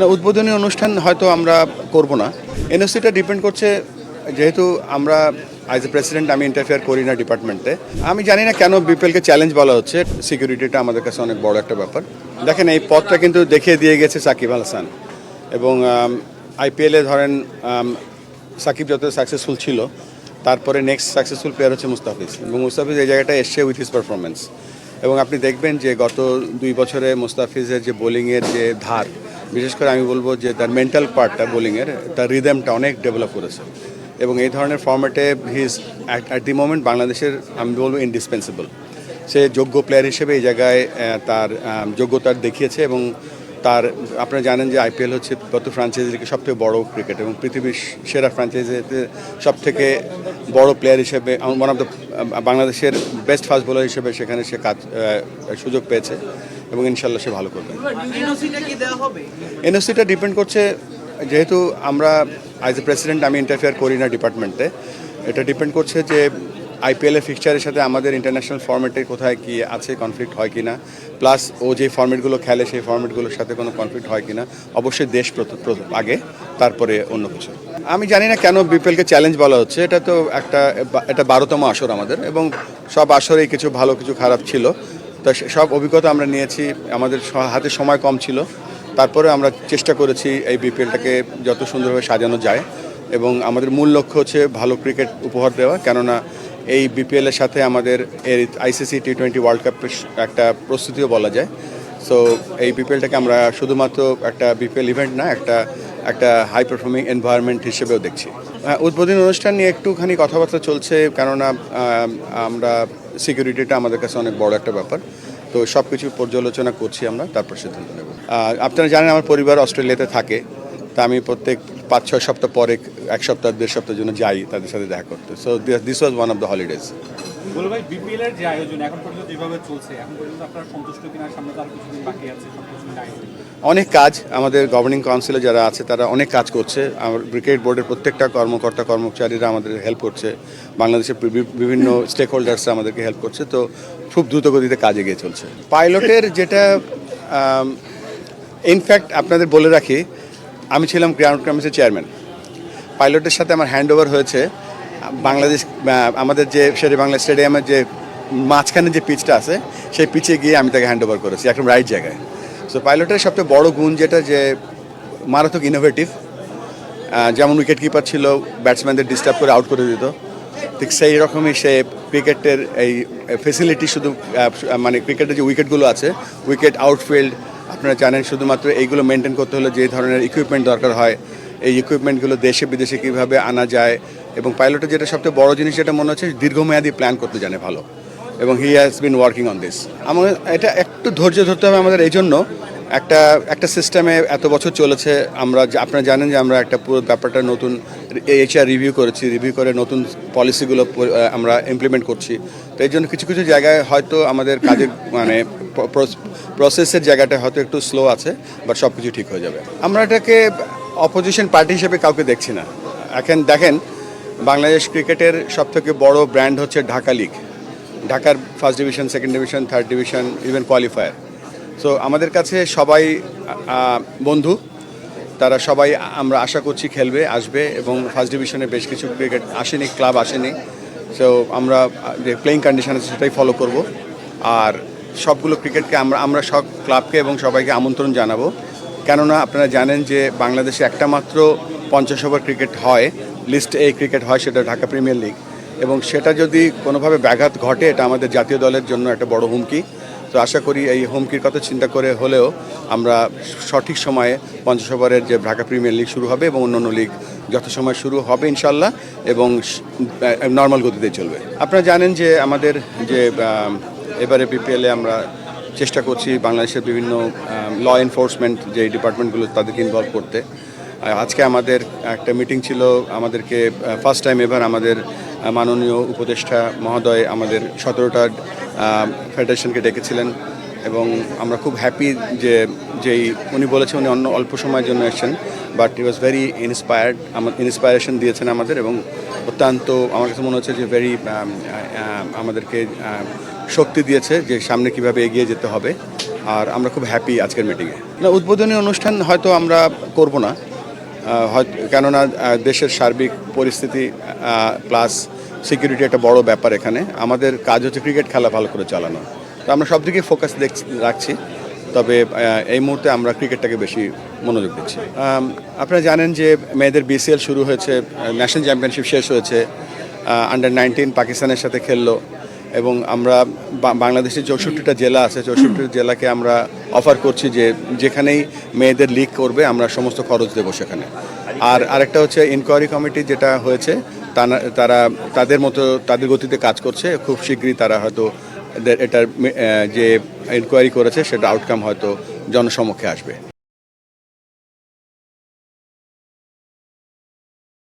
না, উদ্বোধনী অনুষ্ঠান হয়তো আমরা করব না। এনওসিটা ডিপেন্ড করছে, যেহেতু আমরা অ্যাজ এ প্রেসিডেন্ট আমি ইন্টারফেয়ার করি না ডিপার্টমেন্টে। আমি জানি না কেন বিপিএলকে চ্যালেঞ্জ বলা হচ্ছে। সিকিউরিটিটা আমাদের কাছে অনেক বড় একটা ব্যাপার। দেখেন, এই পথটা কিন্তু দেখিয়ে দিয়ে গেছে সাকিব আল হাসান, এবং আইপিএলে ধরেন সাকিব যত সাকসেসফুল ছিল, তারপরে নেক্সট সাকসেসফুল প্লেয়ার হচ্ছে মুস্তাফিজ, এবং মুস্তাফিজ এই জায়গাটা এসছে উইথ হিজ পারফরমেন্স। এবং আপনি দেখবেন যে গত 2 বছরে মুস্তাফিজের যে বোলিংয়ের যে ধার, বিশেষ করে আমি বলবো যে তার মেন্টাল পার্টটা বোলিংয়ের, তার রিদমটা অনেক ডেভেলপ করেছে। এবং এই ধরনের ফর্ম্যাটে he is at the moment বাংলাদেশের আমি বলবো ইনডিসপেন্সিবল। সে যোগ্য প্লেয়ার হিসেবে এই জায়গায় তার যোগ্যতা দেখিয়েছে। এবং তার আপনারা জানেন যে আইপিএল হচ্ছে গত ফ্র্যাঞ্চাইজি সবথেকে বড় ক্রিকেট, এবং পৃথিবীর সেরা ফ্র্যাঞ্চাইজিতে সবথেকে বড় প্লেয়ার হিসেবে ওয়ান অফ দ্য বাংলাদেশের বেস্ট ফাস্ট বোলার হিসেবে সেখানে সে সুযোগ পেয়েছে, এবং ইনশাল্লাহ সে ভালো করবে। এনওসিটা ডিপেন্ড করছে, যেহেতু আমরা অ্যাজ এ প্রেসিডেন্ট আমি ইন্টারফেয়ার করি না ডিপার্টমেন্টে। এটা ডিপেন্ড করছে যে আইপিএলের ফিক্সচারের সাথে আমাদের ইন্টারন্যাশনাল ফর্ম্যাটে কোথায় কি আছে, কনফ্লিক্ট হয় কিনা, প্লাস ও যে ফর্ম্যাটগুলো খেলে সেই ফর্ম্যাটগুলোর সাথে কোনো কনফ্লিক্ট হয় কিনা। অবশ্যই দেশ আগে, তারপরে অন্য কিছু। আমি জানি না কেন বিপিএলকে চ্যালেঞ্জ বলা হচ্ছে। এটা তো এটা 12তম আসর আমাদের, এবং সব আসরেই কিছু ভালো কিছু খারাপ ছিল। তো সব অভিজ্ঞতা আমরা নিয়েছি। আমাদের হাতে সময় কম ছিল, তারপরে আমরা চেষ্টা করেছি এই বিপিএলটাকে যত সুন্দরভাবে সাজানো যায়। এবং আমাদের মূল লক্ষ্য হচ্ছে ভালো ক্রিকেট উপহার দেওয়া, কেননা এই বিপিএলের সাথে আমাদের আইসিসি টি20 ওয়ার্ল্ড কাপের একটা প্রস্তুতিও বলা যায়। সো এই বিপিএলটাকে আমরা শুধুমাত্র একটা বিপিএল ইভেন্ট না, একটা হাই পারফর্মিং এনভায়রনমেন্ট হিসেবেও দেখছি। উদ্বোধনী অনুষ্ঠান নিয়ে একটুখানি কথাবার্তা চলছে, কেননা আমরা সিকিউরিটিটা আমাদের কাছে অনেক বড় একটা ব্যাপার। তো সব কিছু পর্যালোচনা করছি আমরা, তারপর সিদ্ধান্ত নেব। আপনারা জানেন আমার পরিবার অস্ট্রেলিয়াতে থাকে, তা আমি প্রত্যেক 5-6 সপ্তাহ পরে 1 সপ্তাহ 1.5 সপ্তাহের জন্য যাই তাদের সাথে দেখা করতে। So this was one of the holidays. বলো ভাই, বিপিএল এর যে আয়োজন এখন পর্যন্ত যেভাবে চলছে, এখন পর্যন্ত আপনারা সন্তুষ্ট কিনা? সামনে তো আর কিছুদিন বাকি আছে, সবকিছু নাই। অনেক কাজ, আমাদের গভর্নিং কাউন্সিলে যারা আছে তারা অনেক কাজ করছে। আমার ক্রিকেট বোর্ডের প্রত্যেকটা কর্মচারীরা আমাদের হেল্প করছে, বাংলাদেশের বিভিন্ন স্টেক হোল্ডার্সরা আমাদেরকে হেল্প করছে। তো খুব দ্রুত গতিতে কাজ এগিয়ে চলছে। পাইলটের যেটা ইনফ্যাক্ট আপনাদের বলে রাখি, আমি ছিলাম গ্রাউন্ড কমিটির চেয়ারম্যান। পাইলটের সাথে আমার হ্যান্ড ওভার হয়েছে বাংলাদেশ, আমাদের যে শেরে বাংলা স্টেডিয়ামের যে মাঝখানে যে পিচটা আছে, সেই পিচে গিয়ে আমি তাকে হ্যান্ড ওভার করেছি একদম রাইট জায়গায়। সো পাইলটের সবচেয়ে বড় গুণ যেটা, যে মারাত্মক ইনোভেটিভ। যেমন উইকেট কিপার ছিল, ব্যাটসম্যানদের ডিস্টার্ব করে আউট করে দিত, ঠিক সেই রকমই সে ক্রিকেটের এই ফেসিলিটি শুধু মানে ক্রিকেটের যে উইকেটগুলো আছে, উইকেট আউটফিল্ড, আপনারা জানেন শুধুমাত্র এইগুলো মেনটেন করতে হলে যে ধরনের ইকুইপমেন্ট দরকার হয়, এই ইকুইপমেন্টগুলো দেশে বিদেশে কীভাবে আনা যায়। এবং পাইলটের যেটা সবচেয়ে বড় জিনিস যেটা মনে হচ্ছে, দীর্ঘমেয়াদী প্ল্যান করতে জানে ভালো, এবং he has been working on this. আমার এটা একটু ধৈর্য ধরতে হবে আমাদের। এই জন্য একটা সিস্টেমে এত বছর চলেছে। আপনারা জানেন যে আমরা একটা পুরো ব্যাপারটা নতুন এইচআর রিভিউ করে নতুন পলিসিগুলো আমরা ইমপ্লিমেন্ট করছি। তো এই জন্য কিছু কিছু জায়গায় হয়তো আমাদের কাজের মানে প্রসেসের জায়গাটা হয়তো একটু স্লো আছে, বাট সব কিছু ঠিক হয়ে যাবে। আমরা এটাকে অপোজিশন পার্টি হিসেবে কাউকে দেখছি না। এখন দেখেন, বাংলাদেশ ক্রিকেটের সবথেকে বড় ব্র্যান্ড হচ্ছে ঢাকা লিগ, ঢাকার first division, second division, third division, even qualifier. So আমাদের কাছে সবাই বন্ধু, তারা সবাই আমরা আশা করছি খেলবে, আসবে। এবং ফার্স্ট ডিভিশনে বেশ কিছু ক্রিকেট আসেনি, ক্লাব আসেনি। সো আমরা যে প্লেইং কন্ডিশন আছে সেটাই ফলো করব। আর সবগুলো ক্রিকেটকে আমরা সব ক্লাবকে এবং সবাইকে আমন্ত্রণ জানাবো, কেননা আপনারা জানেন যে বাংলাদেশে একটা মাত্র 50 ওভার ক্রিকেট হয়, লিস্ট এ ক্রিকেট হয়, সেটা ঢাকা প্রিমিয়ার লিগ। এবং সেটা যদি কোনোভাবে ব্যাঘাত ঘটে, এটা আমাদের জাতীয় দলের জন্য একটা বড় হুমকি। তো আশা করি এই হুমকির কথা চিন্তা করে হলেও আমরা সঠিক সময়ে 50 ওভারের যে ঢাকা প্রিমিয়ার লিগ শুরু হবে এবং অন্যান্য লিগ যথাসময় শুরু হবে ইনশাল্লাহ, এবং নর্মাল গতিতেই চলবে। আপনারা জানেন যে আমাদের যে এবারে বিপিএলে আমরা চেষ্টা করছি বাংলাদেশের বিভিন্ন ল এনফোর্সমেন্ট যে ডিপার্টমেন্টগুলো তাদেরকে ইনভলভ করতে। আজকে আমাদের একটা মিটিং ছিল, আমাদেরকে ফার্স্ট টাইম এবার আমাদের মাননীয় উপদেষ্টা মহোদয় আমাদের 17টা ফেডারেশনকে ডেকেছিলেন, এবং আমরা খুব হ্যাপি যে উনি বলেছেন উনি অল্প সময়ের জন্য এসেছেন, but he was very inspiration দিয়েছেন আমাদের। এবং অত্যন্ত আমার কাছে মনে হচ্ছে যে আমাদেরকে শক্তি দিয়েছে যে সামনে কিভাবে এগিয়ে যেতে হবে। আর আমরা খুব হ্যাপি আজকের মিটিংয়ে। না, উদ্বোধনী অনুষ্ঠান হয়তো আমরা করব না, কেননা দেশের সার্বিক পরিস্থিতি প্লাস সিকিউরিটি একটা বড় ব্যাপার এখানে। আমাদের কাজ হচ্ছে ক্রিকেট খেলা ভালো করে চালানো, তো আমরা সব দিকে ফোকাস রাখছি, তবে এই মুহূর্তে আমরা ক্রিকেটটাকে বেশি মনোযোগ দিচ্ছি। আপনারা জানেন যে মেয়েদের বিসিএল শুরু হয়েছে, ন্যাশনাল চ্যাম্পিয়নশিপ শেষ হয়েছে, আন্ডার-19 পাকিস্তানের সাথে খেললো এবং আমরা বাংলাদেশের 64টা জেলা আছে, 64 জেলাকে আমরা অফার করছি যে যেখানেই মেয়েদের লিগ করবে আমরা সমস্ত খরচ দেবো সেখানে। আর আরেকটা হচ্ছে ইনকোয়ারি কমিটি যেটা হয়েছে, তারা তাদের মতো তাদের গতিতে কাজ করছে, খুব শীঘ্রই তারা হয়তো এটার যে ইনকোয়ারি করেছে সেটা আউটকাম হয়তো জনসমক্ষে আসবে।